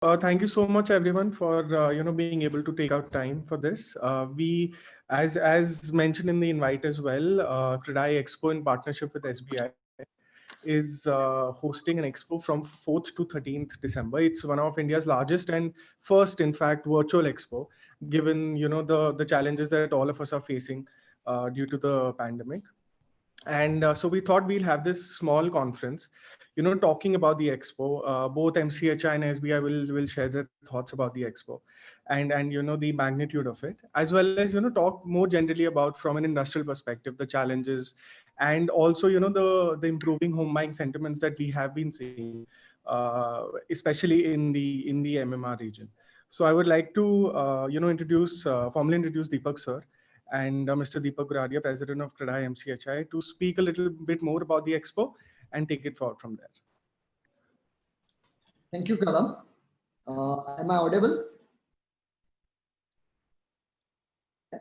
Thank you so much, everyone, for being able to take out time for this. We, as mentioned in the invite as well, Credai Expo in partnership with SBI is hosting an expo from 4th to 13th December. It's one of India's largest and first, in fact, virtual expo, given the challenges that all of us are facing due to the pandemic. And so we thought we'll have this small conference, talking about the expo. Both MCHI and SBI will share their thoughts about the expo, and the magnitude of it, as well as talk more generally about, from an industrial perspective, the challenges, and also the improving home buying sentiments that we have been seeing, especially in the MMR region. So I would like to formally introduce Deepak sir and Mr. Deepak Guradia, President of Credai MCHI, to speak a little bit more about the expo and take it forward from there. Thank you, Kalam. Am I audible?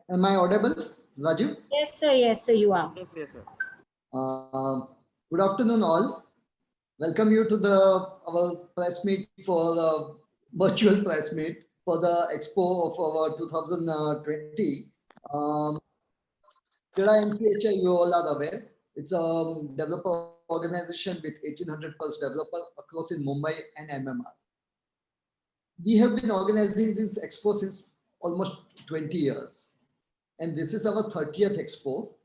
Am I audible, Raju? Yes, sir, you are. Yes, sir. Good afternoon, all. Welcome you to our press meet for the virtual press meet for the expo of our 2020. Credai MCHI, you all are aware, it's a developer organization with 1,800 plus developers across in Mumbai and MMR. We have been organizing this expo since almost 20 years. And this is our 30th expo.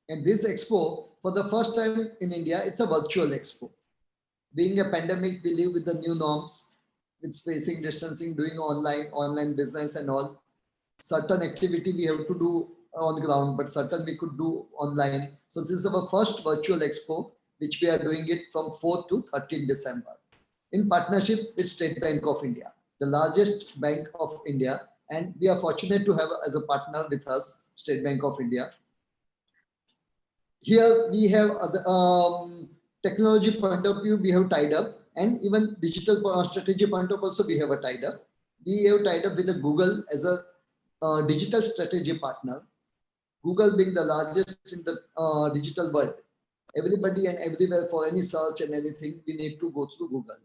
And this expo, for the first time in India, it's a virtual expo. Being a pandemic, we live with the new norms, with spacing, distancing, doing online business and all. Certain activity we have to do on ground, but certain we could do online. So this is our first virtual expo, which we are doing it from 4th to 13th December in partnership with State Bank of India, the largest bank of India. And we are fortunate to have as a partner with us, State Bank of India. Here we have technology point of view, we have tied up, and even digital strategy point of also we have a tied up. We have tied up with the Google as a digital strategy partner. Google being the largest in the digital world. Everybody and everywhere for any search and anything, we need to go through Google.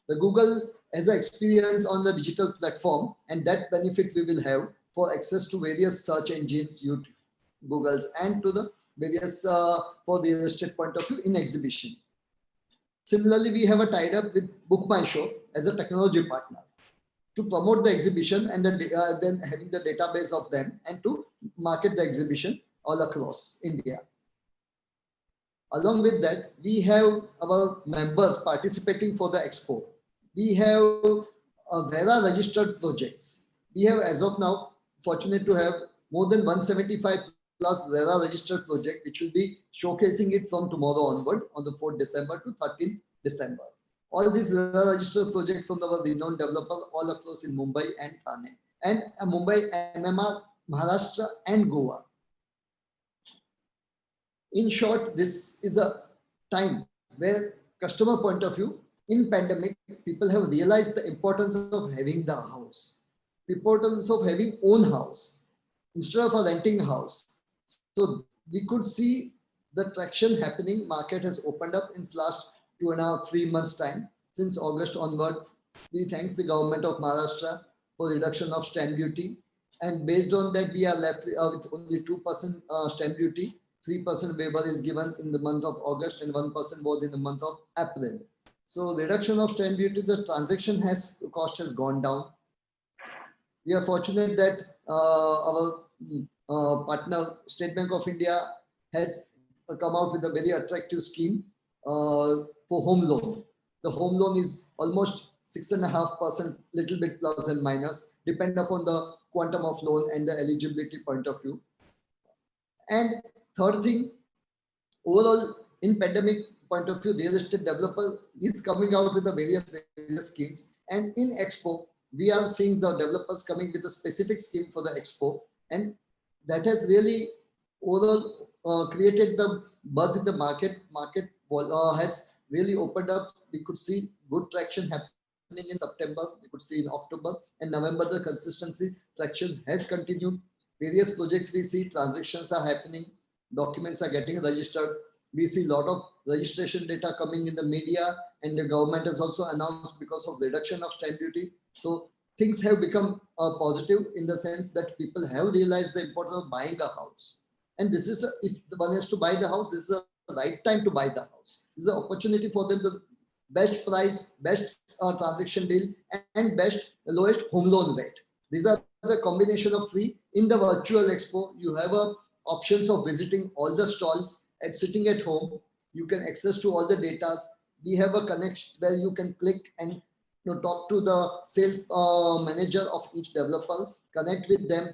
The Google has an experience on the digital platform, and that benefit we will have for access to various search engines, YouTube, Google's, and to the various for the real estate point of view in exhibition. Similarly, we have a tied up with Book My Show as a technology partner to promote the exhibition and then having the database of them and to market the exhibition all across India. Along with that, we have our members participating for the expo. We have VERA registered projects. We have, as of now, fortunate to have more than 175 plus VERA registered project, which will be showcasing it from tomorrow onward on the 4th December to 13th December. All these VERA registered projects from our renowned developers all across in Mumbai and Thane, and Mumbai, MMR, Maharashtra, and Goa. In short, this is a time where customer point of view, in pandemic, people have realized the importance of having the house, the importance of having own house instead of a renting house. So we could see the traction happening. Market has opened up in last 2.5, 3 months time. Since August onward, we thank the government of Maharashtra for reduction of stamp duty. And based on that, we are left with only 2% stamp duty. 3% waiver is given in the month of August and 1% was in the month of April. So reduction of stamp duty, the transaction cost has gone down. We are fortunate that our partner State Bank of India has come out with a very attractive scheme for home loan. The home loan is almost 6.5%, little bit plus and minus, depend upon the quantum of loan and the eligibility point of view. And third thing, overall in pandemic point of view, real estate developer is coming out with the various schemes. And in Expo, we are seeing the developers coming with a specific scheme for the Expo. And that has really overall created the buzz in the market. Market has really opened up. We could see good traction happening in September. We could see in October and November, the consistency traction has continued. Various projects we see, transactions are happening, documents are getting registered. We see a lot of registration data coming in the media, and the government has also announced because of reduction of stamp duty, So things have become positive in the sense that people have realized the importance of buying a house. And this is, if one has to buy the house, this is the right time to buy the house. This is an opportunity for them to best price, best transaction deal, and best lowest home loan rate. These are the combination of three. In the virtual expo, you have options of visiting all the stalls and sitting at home. You can access to all the data. We have a connection where you can click and talk to the sales manager of each developer, connect with them,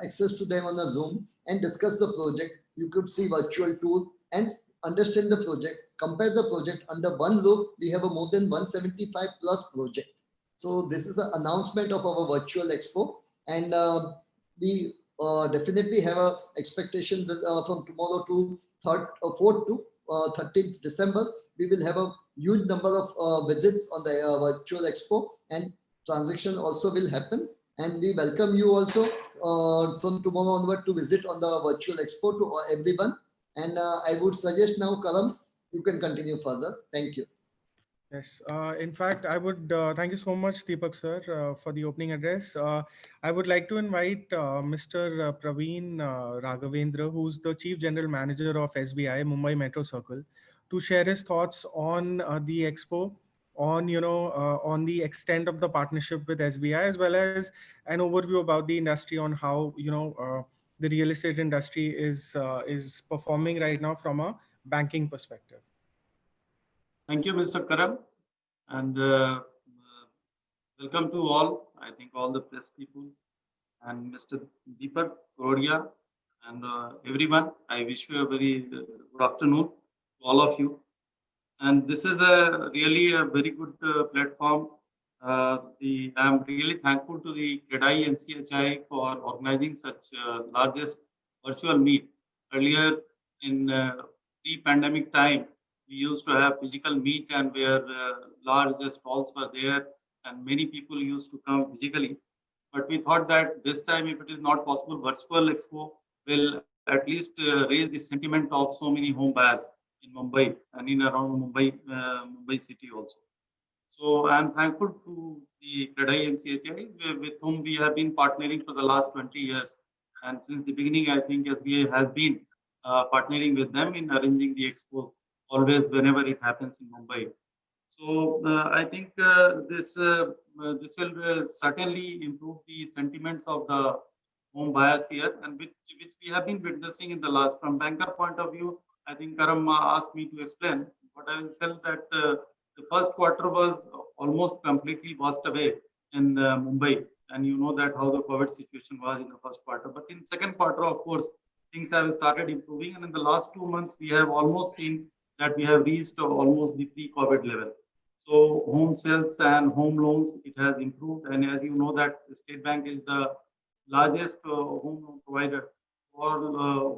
access to them on a Zoom, and discuss the project. You could see virtual tour and understand the project, compare the project under one roof. We have a more than 175 plus project. So this is an announcement of our virtual expo, and we definitely have a expectation that from tomorrow to 4th to 13th December, we will have a huge number of visits on the virtual expo, and transaction also will happen. And we welcome you also from tomorrow onward to visit on the virtual expo to everyone. And I would suggest now, Karam, you can continue further. Thank you. Yes, in fact, I would thank you so much, Deepak sir, for the opening address. I would like to invite Mr. Praveen Raghavendra, who's the Chief General Manager of SBI Mumbai Metro Circle, to share his thoughts on the expo, on on the extent of the partnership with SBI, as well as an overview about the industry, on how the real estate industry is performing right now from a banking perspective. Thank you, Mr. Karam, and welcome to all. I think all the press people and Mr. Deepak Korodia and everyone. I wish you a very good afternoon to all of you. And this is really a very good platform. I'm really thankful to the CREDAI NCHI for organizing such largest virtual meet. Earlier in pre-pandemic time, we used to have physical meet, and where large stalls were there and many people used to come physically. But we thought that this time, if it is not possible, virtual expo will at least raise the sentiment of so many home buyers in Mumbai and in around Mumbai city also. So I'm thankful to the CREDAI NCHI, with whom we have been partnering for the last 20 years. And since the beginning, I think SBI has been partnering with them in arranging the expo always whenever it happens in Mumbai. So I think this will certainly improve the sentiments of the home buyers here, and which we have been witnessing in the last. From banker point of view, I think Karam asked me to explain, but I will tell that the first quarter was almost completely washed away in Mumbai, and you know that how the COVID situation was in the first quarter. But in second quarter, of course, things have started improving, and in the last 2 months, we have almost seen that we have reached almost the pre-COVID level. So home sales and home loans, it has improved. And as you know that the State Bank is the largest home loan provider for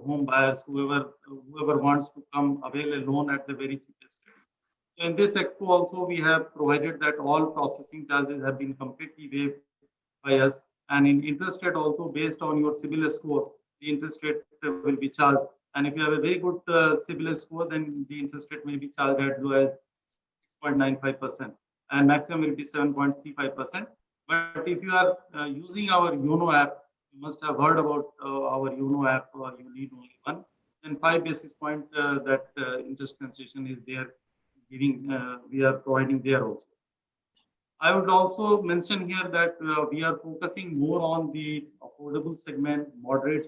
home buyers, whoever wants to come avail a loan at the very cheapest. So in this expo also, we have provided that all processing charges have been completely waived by us. And in interest rate also, based on your CIBIL score, the interest rate will be charged. And if you have a very good CIBIL score, then the interest rate may be charged as low as 6.95%, and maximum will be 7.35%. But if you are using our YONO app, you must have heard about our YONO app, you need only one. Then 5 basis point that interest concession is there, we are providing there also. I would also mention here that we are focusing more on the affordable segment, moderate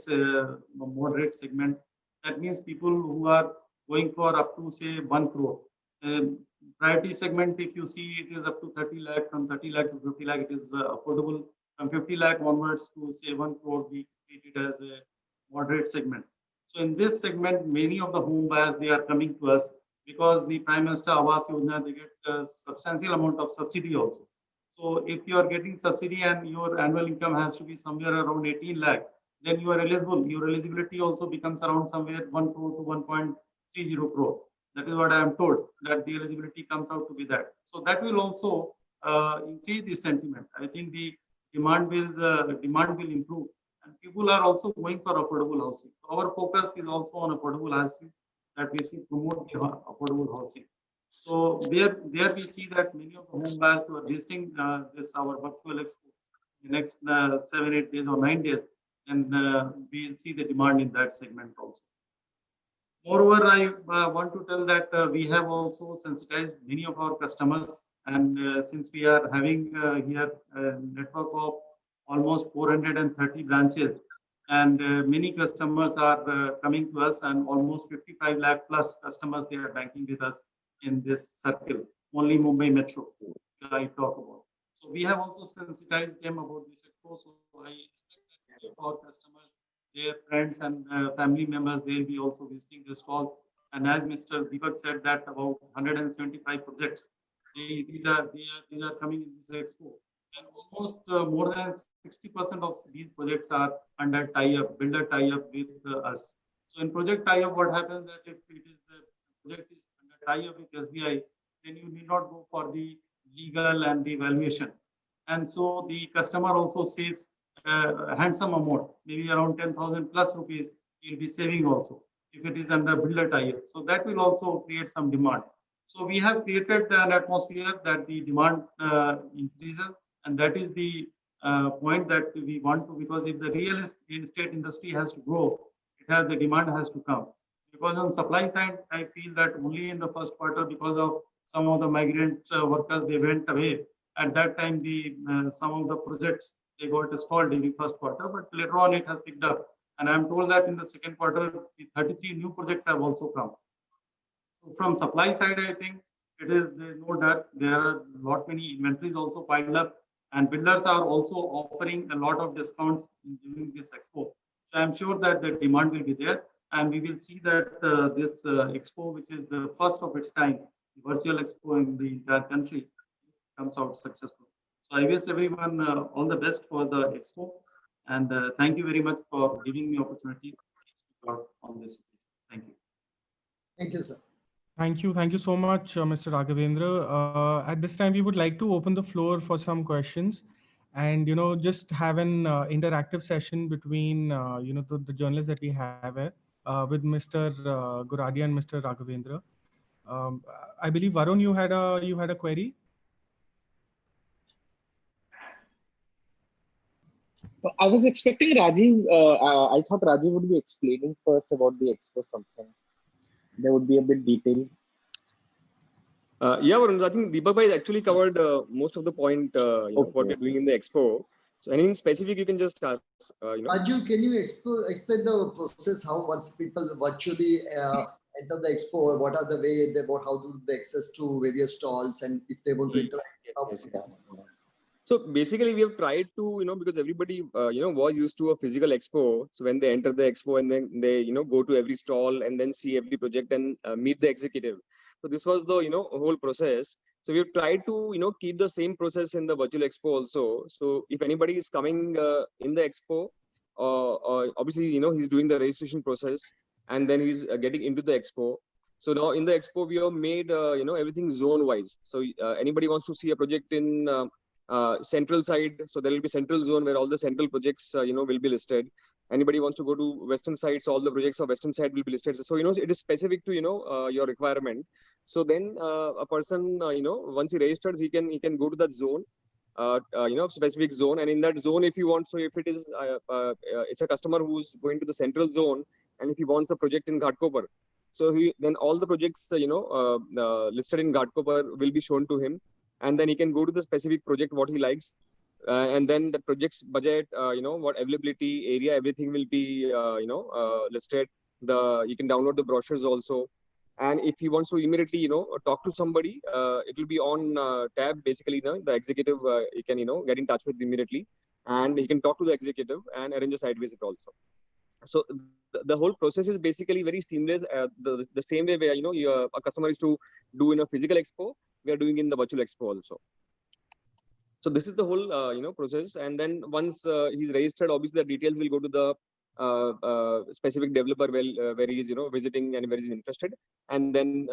segment. That means people who are going for up to say 1 crore. Priority segment, if you see, it is up to 30 lakh. From 30 lakh to 50 lakh, it is affordable. From 50 lakh onwards to say 1 crore, we treat it as a moderate segment. So in this segment, many of the home buyers, they are coming to us because the Prime Minister Awas Yojana, they get a substantial amount of subsidy also. So if you are getting subsidy and your annual income has to be somewhere around 18 lakh, then you are eligible. Your eligibility also becomes around somewhere 1 crore to 1.30 crore. That is what I am told, that the eligibility comes out to be that. So that will also increase the sentiment. I think the demand will improve, and people are also going for affordable housing. So our focus is also on affordable housing, that we should promote the affordable housing. So there we see that many of the home buyers who are visiting this our virtual expo the next 7, 8 days or 9 days, and we'll see the demand in that segment also. Moreover, I want to tell that we have also sensitized many of our customers, and since we are having here a network of almost 430 branches, and many customers are coming to us, and almost 55 lakh plus customers they are banking with us in this circle. Only Mumbai Metro I talk about. So we have also sensitized them about this expo. So I expect that our customers, their friends and family members, they will be also visiting the stalls. And as Mr. Deepak said that about 175 projects, these are coming in this expo. And almost more than 60% of these projects are under tie-up, builder tie-up with us. So in project tie-up, what happens that if it is the project is under tie-up with SBI, then you need not go for the legal and the valuation. And so the customer also saves a handsome amount, maybe around 10,000 plus rupees, he'll be saving also if it is under builder tie-up. So that will also create some demand. So we have created an atmosphere that the demand increases, and that is the point that we want to, because if the real estate industry has to grow, the demand has to come. Because on supply side, I feel that only in the first quarter, because of some of the migrant workers, they went away. At that time, the some of the projects they got stalled in the first quarter, but later on it has picked up. And I'm told that in the second quarter, the 33 new projects have also come. So from supply side, I think there's no doubt there are lot many inventories also piled up, and builders are also offering a lot of discounts during this expo. So I'm sure that the demand will be there, and we will see that this expo, which is the first of its kind, the virtual expo in the entire country, comes out successful. So I wish everyone all the best for the expo, and thank you very much for giving me opportunity to speak on this. Thank you. Thank you, sir. Thank you. Thank you so much, Mr. Raghavendra. At this time, we would like to open the floor for some questions and, just have an interactive session between, the journalists that we have here with Mr. Goradia and Mr. Raghavendra. I believe, Varun, you had a query? I was expecting Rajiv. I thought Rajiv would be explaining first about the expo something. There would be a bit detail. Yeah, Varun, I think Deepak bhai actually covered most of the point, what we're doing in the expo. So anything specific you can just ask. Raju, can you explain the process, how once people virtually enter the expo, or what are the way how do they access to various stalls, and if they want to interact? So basically we have tried to, because everybody, was used to a physical expo. So when they enter the expo and then they, go to every stall and then see every project and meet the executive. So this was the, whole process. So we've tried to, keep the same process in the virtual expo also. So if anybody is coming in the expo, obviously, he's doing the registration process and then he's getting into the expo. So now in the expo, we have made, everything zone wise. So anybody wants to see a project in central side, so there will be central zone where all the central projects will be listed. Anybody wants to go to western side, so all the projects of western side will be listed. So it is specific to your requirement. So then a person once he registers, he can go to that zone, specific zone, and in that zone if you want, so if it is it's a customer who's going to the central zone, and if he wants a project in Ghatkopar, so then all the projects listed in Ghatkopar will be shown to him. And then he can go to the specific project what he likes, and then the project's budget, what availability, area, everything will be listed. You can download the brochures also, and if he wants to immediately talk to somebody, it will be on tab. Basically, the executive he can get in touch with immediately, and he can talk to the executive and arrange a site visit also. So the whole process is basically very seamless. The same way where a customer is to do in a physical expo, we are doing in the virtual expo also. So this is the whole process. And then once he's registered, obviously the details will go to the specific developer where he is visiting and where he is interested. And then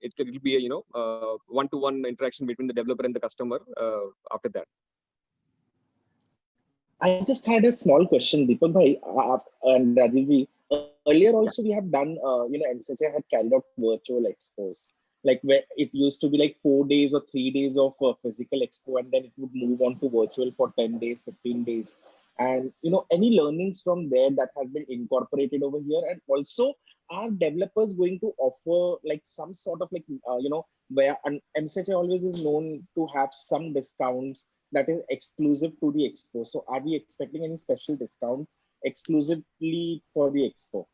it will be a one-to-one interaction between the developer and the customer after that. I just had a small question, Deepak bhai and Rajiv ji. Earlier also we have done, NCHI had carried out virtual expos. like where it used to be like 4 days or 3 days of physical expo, and then it would move on to virtual for 10 days, 15 days. And any learnings from there that has been incorporated over here? And also, are developers going to offer like some sort of like where MCHI always is known to have some discounts that is exclusive to the expo? So are we expecting any special discount exclusively for the expo?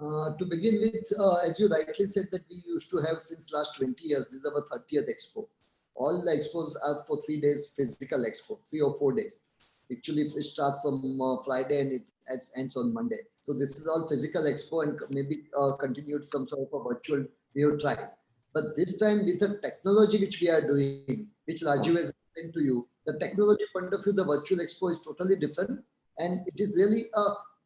To begin with, as you rightly said, that we used to have since last 20 years, this is our 30th expo. All the expos are for 3 days physical expo, 3 or 4 days. Actually, it starts from Friday and it ends on Monday. So this is all physical expo, and maybe continued some sort of a virtual we have tried. But this time with the technology which we are doing, which Rajiv has explained to you, the technology point of view, the virtual expo is totally different. And it is really a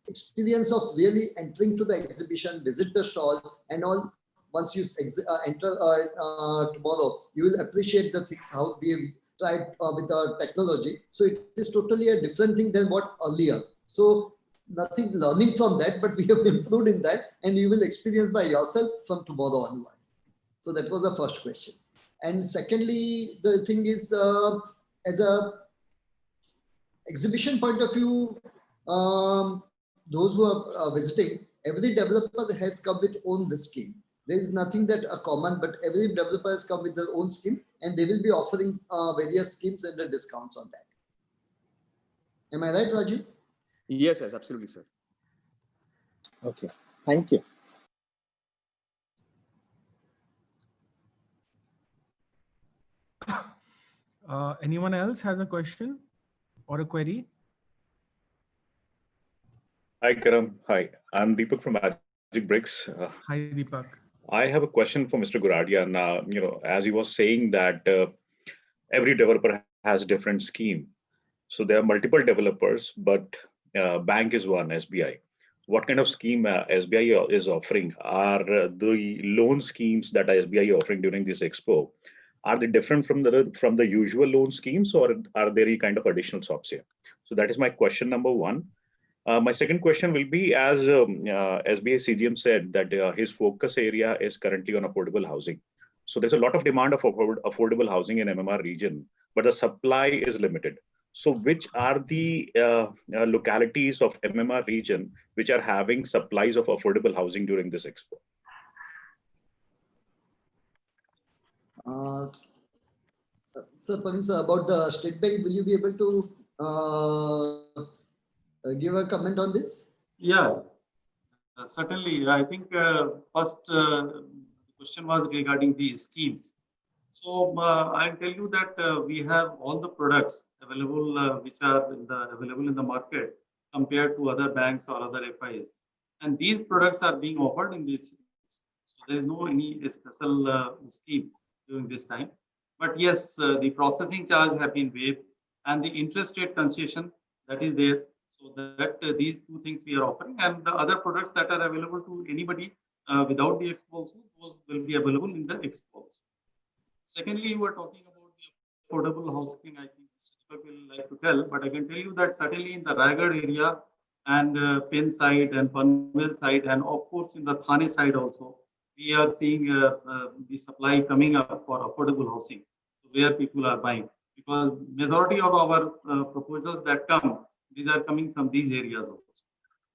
experience of really entering to the exhibition, visit the stall and all. Once you enter tomorrow, you will appreciate the things, how we have tried with the technology. So it is totally a different thing than what earlier. So nothing learning from that, but we have improved in that, and you will experience by yourself from tomorrow onward. So that was the first question. And secondly, the thing is, as a exhibition point of view, those who are visiting, every developer has come with own scheme. There is nothing that are common, but every developer has come with their own scheme, and they will be offering various schemes and the discounts on that. Am I right, Rajiv? Yes, absolutely, sir. Okay, thank you. Anyone else has a question or a query? Hi, Karam. Hi, I'm Deepak from Magic Bricks. Hi, Deepak. I have a question for Mr. Goradia. Now, as he was saying that every developer has a different scheme. So there are multiple developers, but bank is one, SBI. What kind of scheme SBI is offering? Are the loan schemes that SBI is offering during this expo, are they different from the usual loan schemes, or are there any kind of additional swaps here? So that is my question number one. My second question will be, as SBI CGM said, that his focus area is currently on affordable housing. So there's a lot of demand of affordable housing in MMR region, but the supply is limited. So which are the localities of MMR region which are having supplies of affordable housing during this expo? Sir, about the State Bank, will you be able to give a comment on this? Yeah, certainly. I think first the question was regarding the schemes. So I'll tell you that we have all the products available which are available in the market compared to other banks or other FIs, and these products are being offered in this. So there is no any special scheme during this time. But yes, the processing charge have been waived, and the interest rate concession that is there. So that these two things we are offering, and the other products that are available to anybody without the expo also, those will be available in the expo. Secondly, you were talking about the affordable housing. I think Mr. Deepak will like to tell, but I can tell you that certainly in the Raigad area and Pen side and Panvel side, and of course in the Thane side also, we are seeing the supply coming up for affordable housing, where people are buying, because majority of our proposals that come, these are coming from these areas also.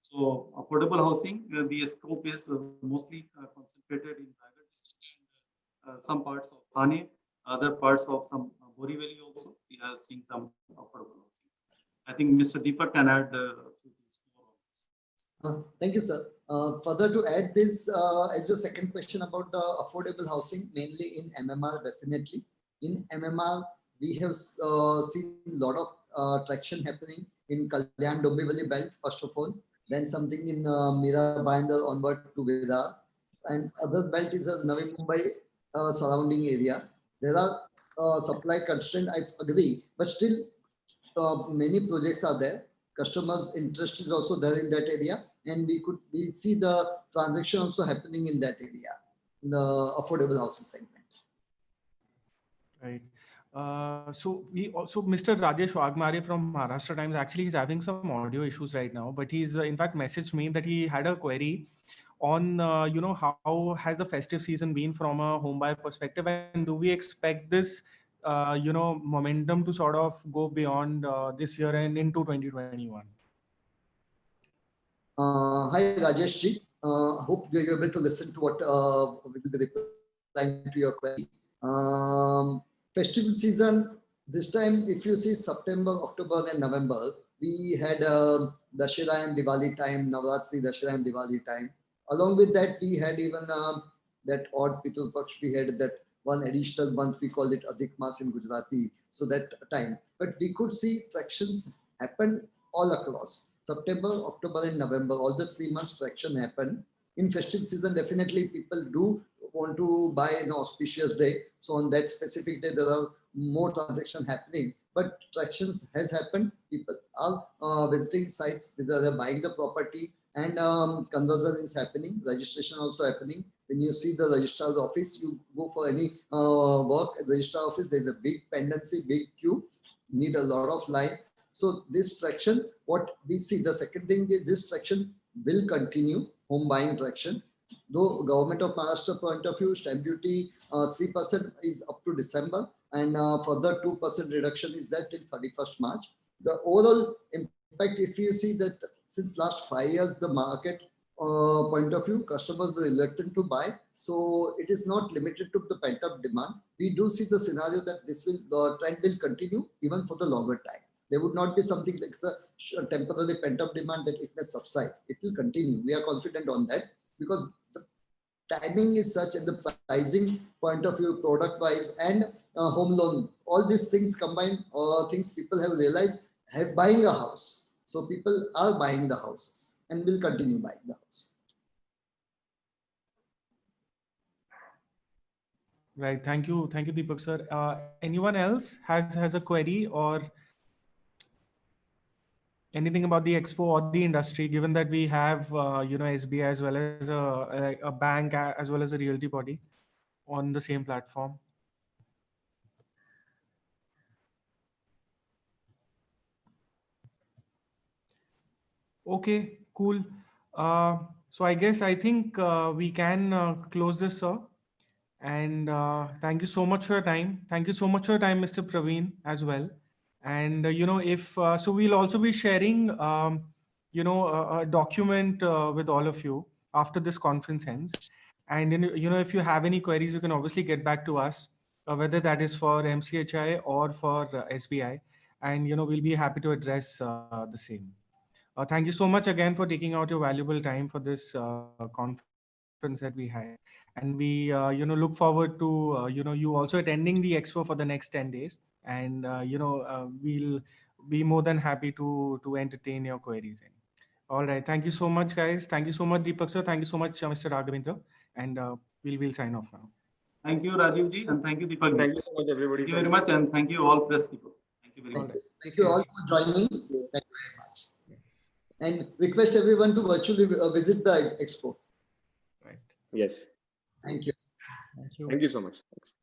So affordable housing, the scope is mostly concentrated in Raigad district and some parts of Thane, other parts of some Borivali also. We are seeing some affordable housing. I think Mr. Deepak can add Thank you, sir. Further to add this, as your second question about the affordable housing, mainly in MMR, definitely. In MMR, we have seen a lot of traction happening in Kalyan Dombivali belt, first of all, then something in Mira Bhayandar onward to Vedar, and other belt is a Navi Mumbai surrounding area. There are supply constraint, I agree, but still many projects are there. Customers' interest is also there in that area, and we see the transaction also happening in that area, in the affordable housing segment. Right. So Mr. Rajesh Wagmare from Maharashtra Times, actually he's having some audio issues right now, but he's in fact messaged me that he had a query on how has the festive season been from a home buyer perspective, and do we expect this momentum to sort of go beyond this year and into 2021? Hi, Rajesh ji. Hope you're able to listen to what we will be replying to your query. Festival season, this time, if you see September, October, and November, we had Dashera and Diwali time, Navratri, Dashera and Diwali time. Along with that, we had even that odd Pitul Paksh, we had that one additional month, we call it Adhik Mas in Gujarati, so that time. But we could see tractions happen all across. September, October, and November, all the 3 months traction happened. In festive season, definitely people do want to buy an auspicious day. So on that specific day, there are more transaction happening. But tractions has happened. People are visiting sites, they are buying the property, and conversion is happening. Registration also happening. When you see the registrar's office, you go for any work at the registrar office, there's a big pendency, big queue, need a lot of line. So this traction, what we see, the second thing, this traction will continue, home buying traction. Though government of Maharashtra point of view, stamp duty 3% is up to December, and further 2% reduction is there till 31st March. The overall impact, if you see that since last 5 years, the market point of view, customers are reluctant to buy. So it is not limited to the pent-up demand. We do see the scenario that the trend will continue even for the longer time. There would not be something like a temporary pent-up demand that it may subside. It will continue. We are confident on that because the timing is such, and the pricing point of view, product-wise, and home loan, all these things combined, things people have realized, buying a house. So people are buying the houses and will continue buying the house. Right. Thank you, Deepak sir. Anyone else has a query or anything about the expo or the industry, given that we have SBI as well as a bank as well as a realty body on the same platform? Okay, cool. So I think we can close this, sir. And thank you so much for your time. Thank you so much for your time, Mr. Praveen, as well. And if so, we'll also be sharing a document with all of you after this conference ends. And if you have any queries, you can obviously get back to us, whether that is for MCHI or for SBI, and we'll be happy to address the same. Thank you so much again for taking out your valuable time for this conference that we had, and we look forward to you also attending the expo for the next 10 days, and we'll be more than happy to entertain your queries. All right, thank you so much, guys. Thank you so much, Deepak sir. Thank you so much, Mr. Raghavendra, and we'll sign off now. Thank you, Rajiv ji, and thank you, Deepak ji. Thank you so much, everybody. Thank you very much, and thank you all press people. Thank you very much. Thank you all for joining. Thank you very much. And request everyone to virtually visit the expo. Right. Yes. Thank you. Thank you. Thank you so much. Thanks.